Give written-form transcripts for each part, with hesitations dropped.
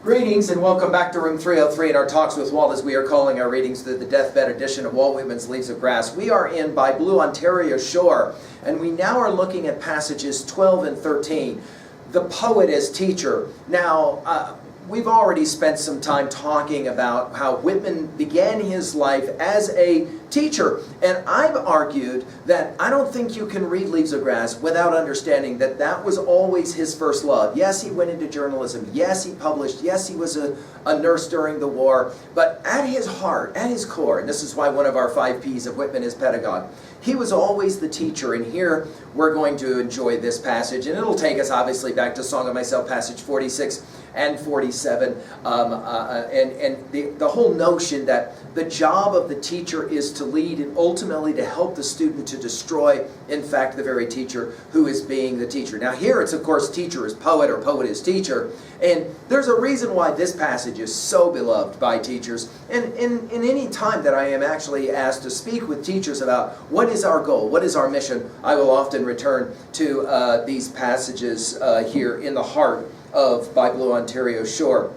Greetings and welcome back to Room 303 in our Talks with Walt, as we are calling our readings the deathbed edition of Walt Whitman's Leaves of Grass. We are in By Blue Ontario Shore, and we now are looking at passages 12 and 13. The poet as teacher. Now, we've already spent some time talking about how Whitman began his life as a teacher, and I've argued that I don't think you can read Leaves of Grass without understanding that that was always his first love. Yes, he went into journalism. Yes, he published. Yes, he was a nurse during the war. But at his heart, at his core, and this is why one of our 5 Ps of Whitman is pedagogue, he was always the teacher. And here we're going to enjoy this passage, and it'll take us obviously back to Song of Myself, passage 46 and 47, and the whole notion that the job of the teacher is to lead and ultimately to help the student to destroy, in fact, the very teacher who is being the teacher. Now here it's, of course, teacher is poet or poet is teacher, and there's a reason why this passage is so beloved by teachers. And in any time that I am actually asked to speak with teachers about what is our goal, what is our mission, I will often return to these passages here in the heart of By Blue Ontario Shore.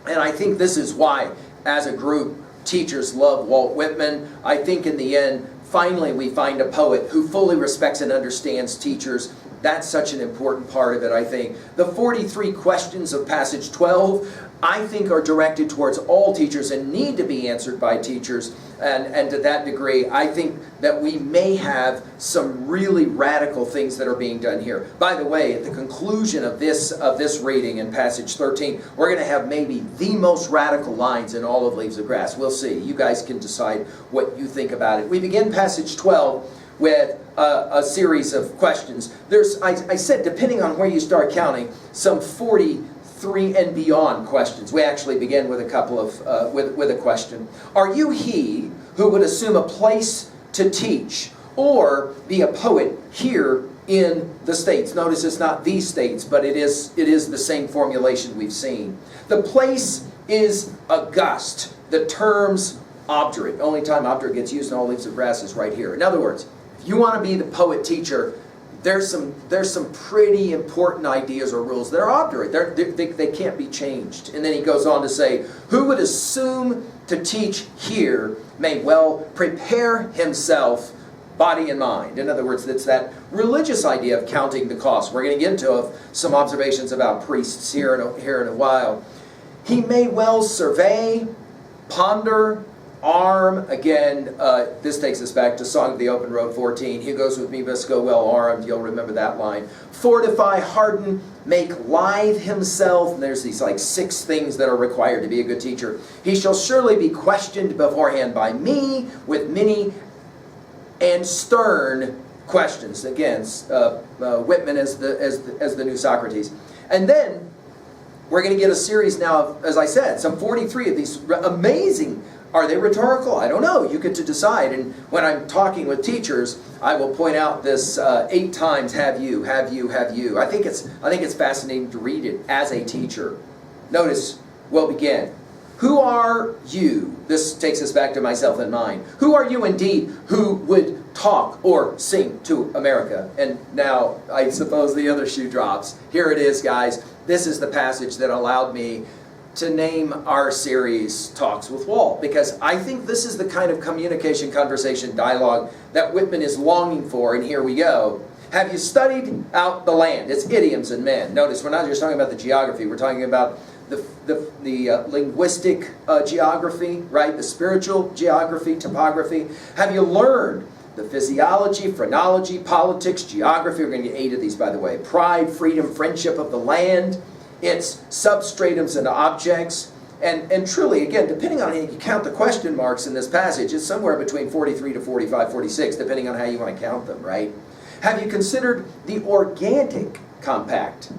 And I think this is why, as a group, teachers love Walt Whitman. I think in the end, finally we find a poet who fully respects and understands teachers. That's such an important part of it, I think. The 43 questions of passage 12, I think, are directed towards all teachers and need to be answered by teachers. And to that degree, I think that we may have some really radical things that are being done here. By the way, at the conclusion of this reading in passage 13, we're going to have maybe the most radical lines in all of Leaves of Grass. We'll see. You guys can decide what you think about it. We begin passage 12 with a series of questions. There's, I said, depending on where you start counting, some 43 and beyond questions. We actually begin with a couple of, with a question. Are you he who would assume a place to teach or be a poet here in the States? Notice it's not these states, but it is the same formulation we've seen. The place is august. The term's obdurate. Only time obdurate gets used in all Leaves of Grass is right here. In other words, if you want to be the poet teacher, there's some pretty important ideas or rules that are obdurate. They can't be changed. And then he goes on to say, who would assume to teach here may well prepare himself body and mind. In other words, it's that religious idea of counting the cost. We're going to get into some observations about priests here in a while. He may well survey, ponder, arm. Again, this takes us back to Song of the Open Road 14. He goes with me, must go well armed. You'll remember that line. Fortify, harden, make lithe himself. And there's these like 6 things that are required to be a good teacher. He shall surely be questioned beforehand by me with many and stern questions. Again, Whitman as the new Socrates. And then we're going to get a series now of, as I said, some 43 of these amazing. Are they rhetorical? I don't know. You get to decide. And when I'm talking with teachers, I will point out this 8 times, have you, have you, have you. I think it's fascinating to read it as a teacher. Notice, we'll begin. Who are you? This takes us back to myself and mine. Who are you indeed who would talk or sing to America? And now, I suppose the other shoe drops. Here it is, guys. This is the passage that allowed me to name our series Talks with Walt, because I think this is the kind of communication, conversation, dialogue that Whitman is longing for, and here we go. Have you studied out the land? It's idioms and men. Notice we're not just talking about the geography, we're talking about the linguistic geography, right? The spiritual geography, topography. Have you learned the physiology, phrenology, politics, geography? We're going to get 8 of these, by the way. Pride, freedom, friendship of the land. It's substratums and objects. And truly, again, depending on how you count the question marks in this passage, it's somewhere between 43 to 45, 46, depending on how you want to count them, right? Have you considered the organic compact?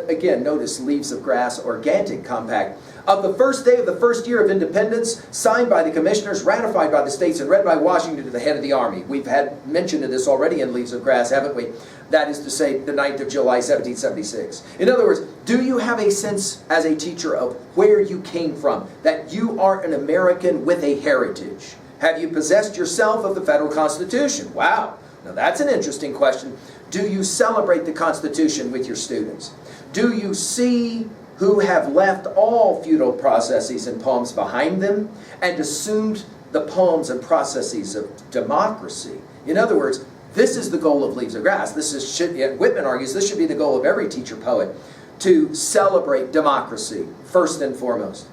Again, notice Leaves of Grass, organic compact. Of the first day of the first year of independence, signed by the commissioners, ratified by the states, and read by Washington to the head of the army. We've had mention of this already in Leaves of Grass, haven't we? That is to say, the 9th of July, 1776. In other words, do you have a sense as a teacher of where you came from? That you are an American with a heritage? Have you possessed yourself of the federal Constitution? Wow. Now that's an interesting question. Do you celebrate the Constitution with your students? Do you see who have left all feudal processes and poems behind them and assumed the poems and processes of democracy. In other words, this is the goal of Leaves of Grass. Whitman argues this should be the goal of every teacher poet, to celebrate democracy first and foremost.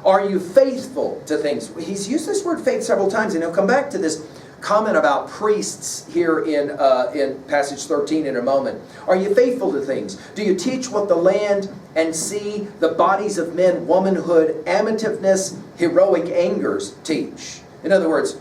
Are you faithful to things? He's used this word faith several times, and he'll come back to this comment about priests here in passage 13 in a moment. Are you faithful to things? Do you teach what the land and sea, the bodies of men, womanhood, amativeness, heroic angers teach? In other words,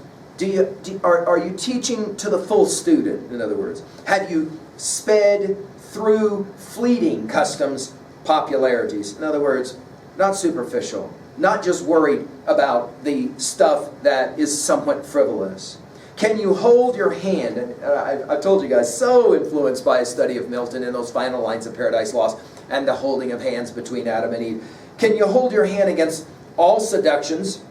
are you teaching to the full student? In other words, have you sped through fleeting customs, popularities? In other words, not superficial, not just worried about the stuff that is somewhat frivolous. Can you hold your hand? And I've told you guys, so influenced by a study of Milton in those final lines of Paradise Lost and the holding of hands between Adam and Eve. Can you hold your hand against all seductions,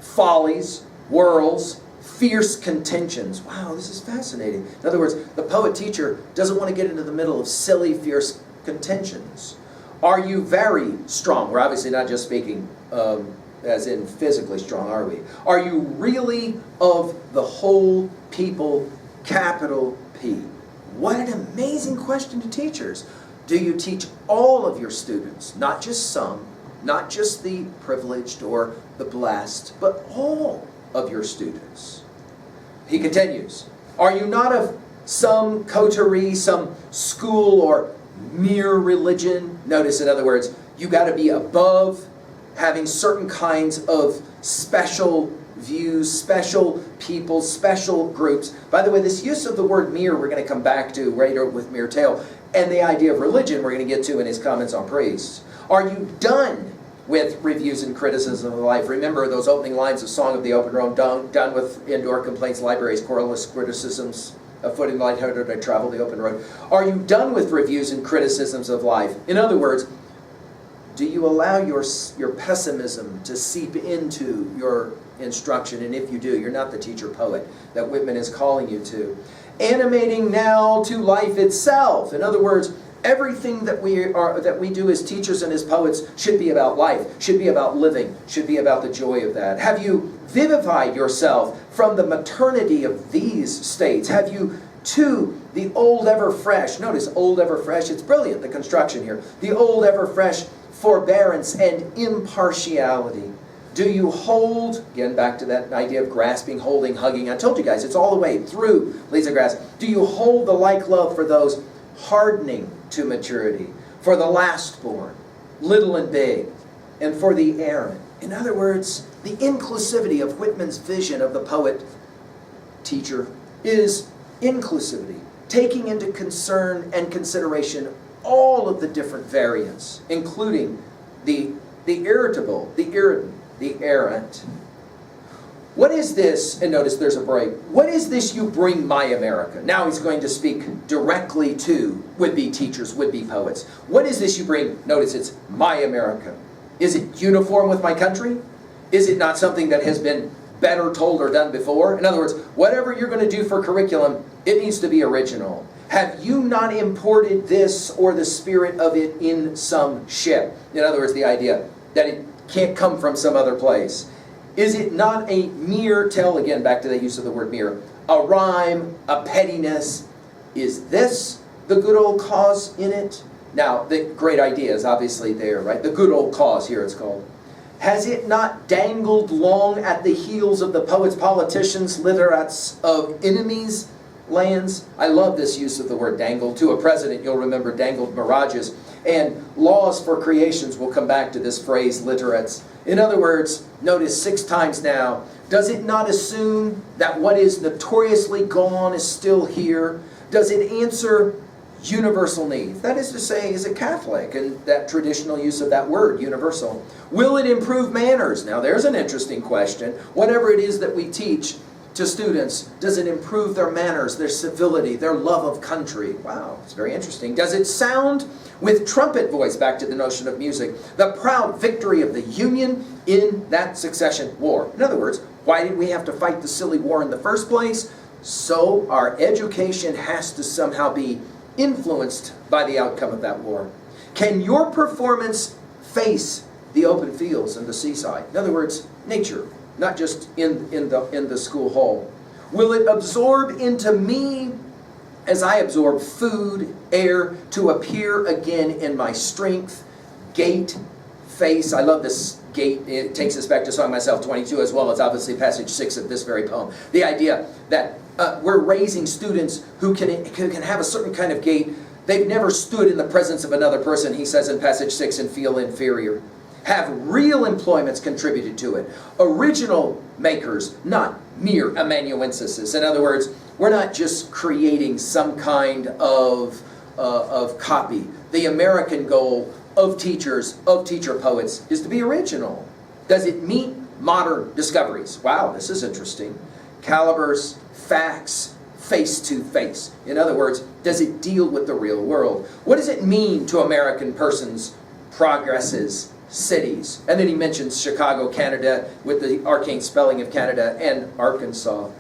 follies, whirls, fierce contentions? Wow, this is fascinating. In other words, the poet-teacher doesn't want to get into the middle of silly, fierce contentions. Are you very strong? We're obviously not just speaking as in physically strong, are we? Are you really of the whole people, capital P? What an amazing question to teachers. Do you teach all of your students, not just some, not just the privileged or the blessed, but all of your students? He continues, are you not of some coterie, some school or mere religion? Notice, in other words, you got to be above having certain kinds of special views, special people, special groups. By the way, this use of the word mere we're going to come back to later with Mere Tale, and the idea of religion we're going to get to in his comments on priests. Are you done with reviews and criticism of life? Remember those opening lines of Song of the Open Road, done with indoor complaints, libraries, querulous criticisms, afoot and lighthearted, I travel the open road. Are you done with reviews and criticisms of life? In other words, do you allow your pessimism to seep into your instruction? And if you do, you're not the teacher poet that Whitman is calling you to. Animating now to life itself. In other words, everything that we do as teachers and as poets should be about life, should be about living, should be about the joy of that. Have you vivified yourself from the maternity of these states? Have you to the old ever fresh, notice old ever fresh, it's brilliant, the construction here, the old ever fresh forbearance and impartiality? Do you hold, again back to that idea of grasping, holding, hugging, I told you guys it's all the way through Leaves of Grass. Do you hold the like love for those hardening to maturity, for the last born, little and big, and for the errant? In other words, the inclusivity of Whitman's vision of the poet-teacher is inclusivity, taking into concern and consideration all of the different variants, including the irritable, the irritant, the errant. What is this? And notice there's a break. What is this you bring my America? Now he's going to speak directly to would-be teachers, would-be poets. What is this you bring? Notice it's my America. Is it uniform with my country? Is it not something that has been better told or done before? In other words, whatever you're going to do for curriculum, it needs to be original. Have you not imported this or the spirit of it in some ship? In other words, the idea that it can't come from some other place. Is it not a mere tale, again, back to the use of the word mere, a rhyme, a pettiness? Is this the good old cause in it? Now, the great idea is obviously there, right? The good old cause here it's called. Has it not dangled long at the heels of the poets, politicians, literates of enemies' lands? I love this use of the word dangled. To a president, you'll remember dangled mirages. And laws for creations will come back to this phrase, literates. In other words, notice 6 times now, does it not assume that what is notoriously gone is still here? Does it answer universal need? That is to say, is it Catholic? And that traditional use of that word, universal. Will it improve manners? Now there's an interesting question. Whatever it is that we teach to students, does it improve their manners, their civility, their love of country? Wow, it's very interesting. Does it sound with trumpet voice, back to the notion of music, the proud victory of the Union in that succession war? In other words, why did we have to fight the silly war in the first place? So our education has to somehow be influenced by the outcome of that war. Can your performance face the open fields and the seaside? In other words, nature, not just in the school hall. Will it absorb into me as I absorb food, air, to appear again in my strength, gait, face? I love this gait. It takes us back to Song Myself 22, as well as obviously passage 6 of this very poem. The idea that we're raising students who can have a certain kind of gait. They've never stood in the presence of another person, he says in passage 6, and feel inferior. Have real employments contributed to it. Original makers, not mere amanuenses. In other words, we're not just creating some kind of copy. The American goal of teachers, of teacher poets, is to be original. Does it meet modern discoveries? Wow, this is interesting. Calibers, facts, face to face. In other words, does it deal with the real world? What does it mean to American persons, progresses, cities? And then he mentions Chicago, Canada, with the arcane spelling of Canada, and Arkansas.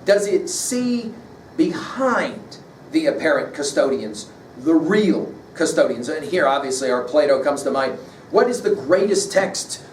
Does it see behind the apparent custodians, the real custodians? And here obviously our Plato comes to mind. What is the greatest text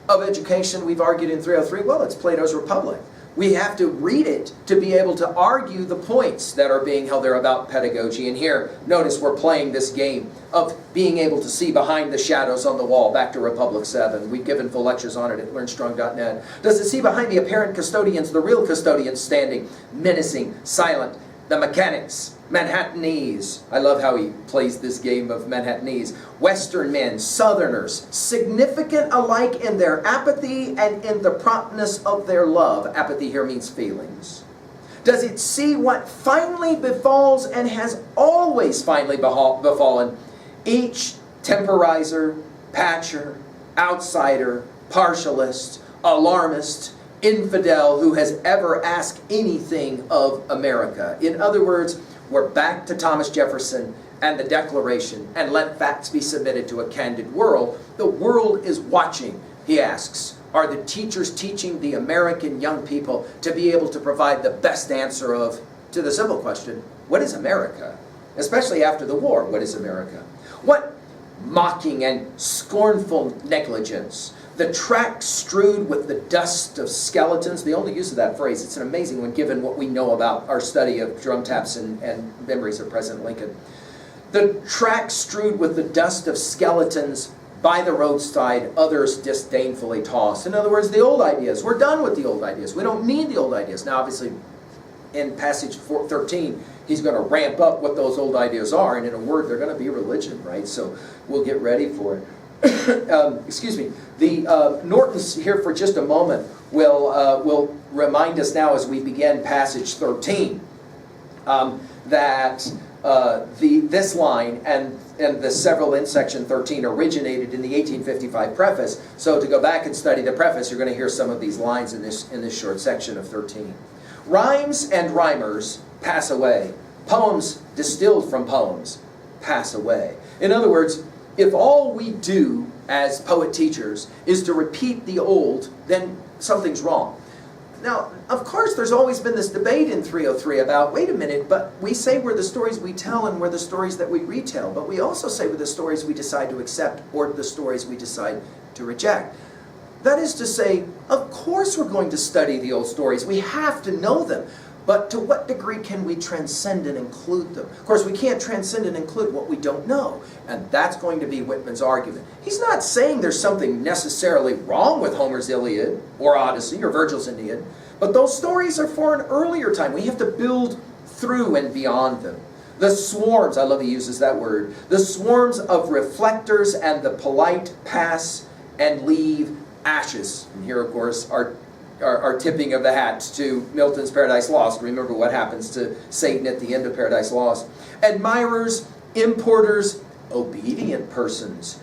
of education we've argued in 303? Well, it's Plato's Republic. We have to read it to be able to argue the points that are being held there about pedagogy. And here, notice we're playing this game of being able to see behind the shadows on the wall, back to Republic 7. We've given full lectures on it at learnstrong.net. Does it see behind the apparent custodians, the real custodians standing, menacing, silent, the mechanics, Manhattanese? I love how he plays this game of Manhattanese. Western men, Southerners, significant alike in their apathy and in the promptness of their love. Apathy here means feelings. Does it see what finally befalls and has always finally befallen each temporizer, patcher, outsider, partialist, alarmist, infidel who has ever asked anything of America? In other words, we're back to Thomas Jefferson and the Declaration, and let facts be submitted to a candid world. The world is watching, he asks. Are the teachers teaching the American young people to be able to provide the best answer to the simple question, what is America? Especially after the war, what is America? What mocking and scornful negligence. The track strewed with the dust of skeletons. The only use of that phrase, it's an amazing one given what we know about our study of drum taps and memories of President Lincoln. The track strewed with the dust of skeletons by the roadside, others disdainfully tossed. In other words, the old ideas. We're done with the old ideas. We don't need the old ideas. Now, obviously, in passage 13, he's going to ramp up what those old ideas are, and in a word, they're going to be religion, right? So we'll get ready for it. Excuse me. The Nortons here for just a moment will remind us now as we begin passage 13 that this line and the several in section 13 originated in the 1855 preface. So to go back and study the preface, you're going to hear some of these lines in this short section of 13. Rhymes and rhymers pass away. Poems distilled from poems pass away. In other words, if all we do as poet teachers is to repeat the old, then something's wrong. Now, of course, there's always been this debate in 303 about, wait a minute, but we say we're the stories we tell and we're the stories that we retell, but we also say we're the stories we decide to accept or the stories we decide to reject. That is to say, of course we're going to study the old stories. We have to know them. But to what degree can we transcend and include them? Of course, we can't transcend and include what we don't know. And that's going to be Whitman's argument. He's not saying there's something necessarily wrong with Homer's Iliad or Odyssey or Virgil's Aeneid. But those stories are for an earlier time. We have to build through and beyond them. The swarms, I love he uses that word, the swarms of reflectors and the polite pass and leave ashes. And here, of course, our tipping of the hat to Milton's Paradise Lost. Remember what happens to Satan at the end of Paradise Lost. Admirers, importers, obedient persons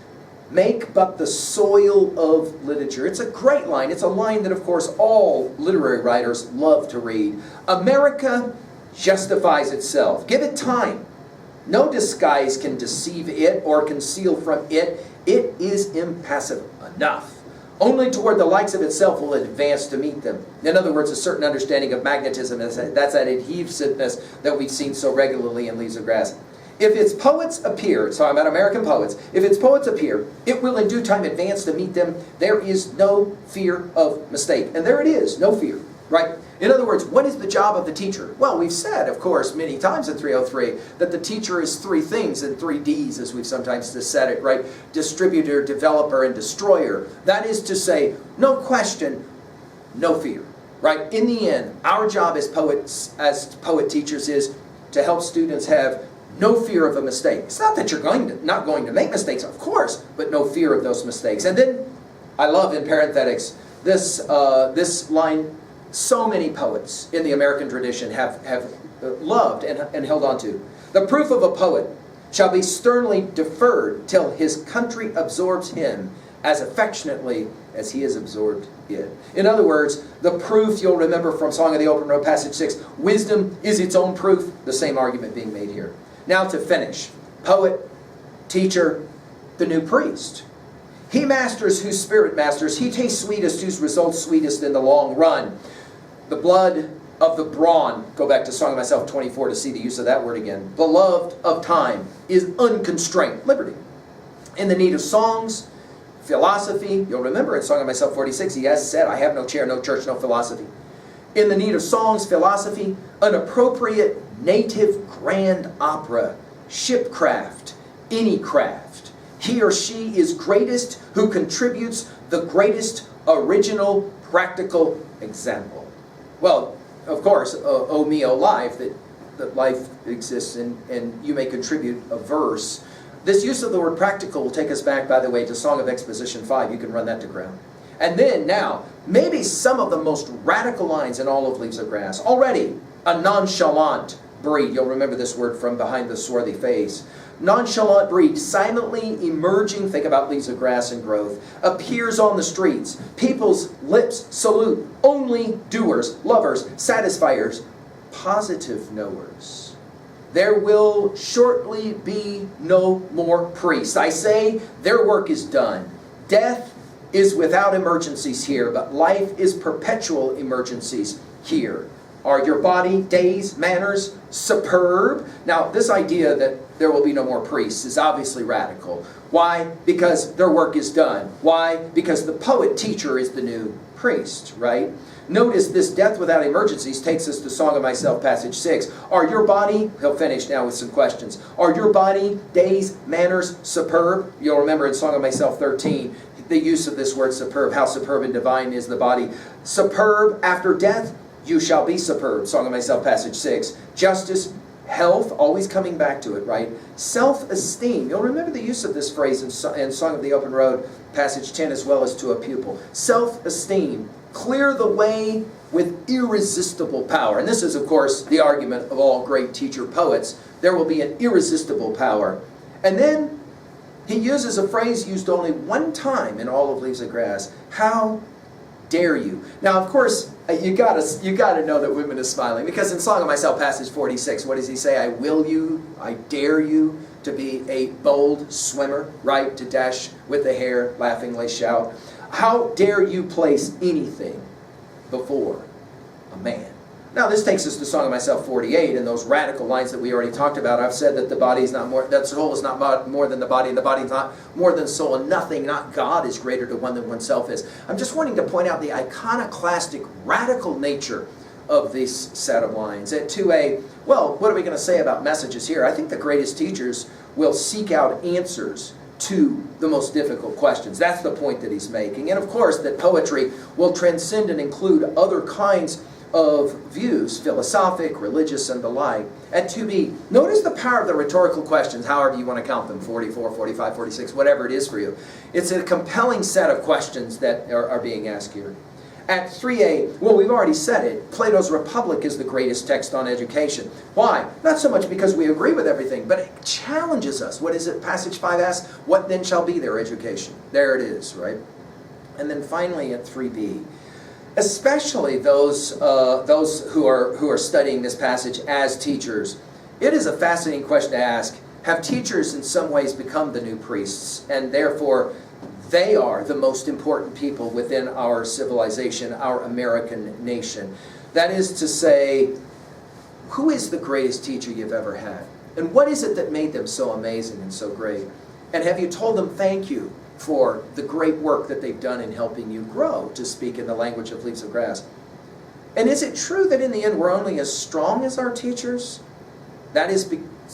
make but the soil of literature. It's a great line. It's a line that, of course, all literary writers love to read. America justifies itself. Give it time. No disguise can deceive it or conceal from it. It is impassive enough. Only toward the likes of itself will it advance to meet them. In other words, a certain understanding of magnetism, that's that adhesiveness that we've seen so regularly in Leaves of Grass. If its poets appear, so I'm about American poets, if its poets appear, it will in due time advance to meet them. There is no fear of mistake. And there it is, no fear, right? In other words, what is the job of the teacher? Well, we've said, of course, many times in 303, that the teacher is three things, and three Ds, as we've sometimes just said it, right? Distributor, developer, and destroyer. That is to say, no question, no fear, right? In the end, our job as poets, as poet teachers, is to help students have no fear of a mistake. It's not that you're not going to make mistakes, of course, but no fear of those mistakes. And then, I love in parenthetics, this line, so many poets in the American tradition have loved and held on to. The proof of a poet shall be sternly deferred till his country absorbs him as affectionately as he has absorbed it. In other words, the proof, you'll remember from Song of the Open Road, passage 6, wisdom is its own proof, the same argument being made here. Now to finish, poet, teacher, the new priest. He masters whose spirit masters, he tastes sweetest whose results sweetest in the long run. The blood of the brawn, go back to Song of Myself 24 to see the use of that word again. Beloved of time is unconstrained liberty. In the need of songs, philosophy, you'll remember in Song of Myself 46, he has said, I have no chair, no church, no philosophy. In the need of songs, philosophy, an appropriate native grand opera, shipcraft, any craft. He or she is greatest who contributes the greatest original practical example. Well, of course, O mio life, that life exists and you may contribute a verse. This use of the word practical will take us back, by the way, to Song of Exposition 5. You can run that to ground. And then, now, maybe some of the most radical lines in all of Leaves of Grass. Already, a nonchalant breed. You'll remember this word from behind the swarthy face. Nonchalant breed, silently emerging, think about Leaves of Grass and growth, appears on the streets. People's lips salute. Only doers, lovers, satisfiers, positive knowers. There will shortly be no more priests. I say, their work is done. Death is without emergencies here, but life is perpetual emergencies here. Are your body, days, manners superb? Now, this idea that there will be no more priests is obviously radical. Why? Because their work is done. Why? Because the poet-teacher is the new priest, right? Notice this death without emergencies takes us to Song of Myself, passage 6. Are your body, he'll finish now with some questions. Are your body, days, manners superb? You'll remember in Song of Myself 13, the use of this word superb, how superb and divine is the body. Superb after death, you shall be superb. Song of Myself, passage 6. Justice, health, always coming back to it, right? Self-esteem. You'll remember the use of this phrase in Song of the Open Road, passage 10, as well as to a pupil. Self-esteem. Clear the way with irresistible power. And this is, of course, the argument of all great teacher poets. There will be an irresistible power. And then he uses a phrase used only one time in all of Leaves of Grass. How dare you? Now, of course, you gotta know that Whitman is smiling, because in Song of Myself, passage 46, what does he say? I dare you to be a bold swimmer, right? To dash with the hare, laughingly shout. How dare you place anything before a man? Now, this takes us to Song of Myself 48, and those radical lines that we already talked about. I've said that the body is not more, that soul is not more than the body, and the body is not more than soul, and nothing, not God, is greater to one than oneself is. I'm just wanting to point out the iconoclastic, radical nature of this set of lines. And well, what are we going to say about messages here? I think the greatest teachers will seek out answers to the most difficult questions. That's the point that he's making. And of course, that poetry will transcend and include other kinds of views, philosophic, religious, and the like. At 2b, notice the power of the rhetorical questions, however you want to count them, 44, 45, 46, whatever it is for you. It's a compelling set of questions that are being asked here. At 3a, well, we've already said it, Plato's Republic is the greatest text on education. Why? Not so much because we agree with everything, but it challenges us. What is it? Passage 5 asks, what then shall be their education? There it is, right? And then finally at 3b, especially those who are studying this passage as teachers, it is a fascinating question to ask. Have teachers in some ways become the new priests, and therefore they are the most important people within our civilization, our American nation? That is to say, who is the greatest teacher you've ever had? And what is it that made them so amazing and so great? And have you told them thank you for the great work that they've done in helping you grow to speak in the language of leaves of grass? And is it true that in the end we're only as strong as our teachers? That is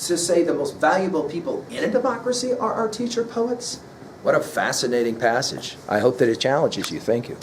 to say the most valuable people in a democracy are our teacher poets? What a fascinating passage. I hope that it challenges you. Thank you.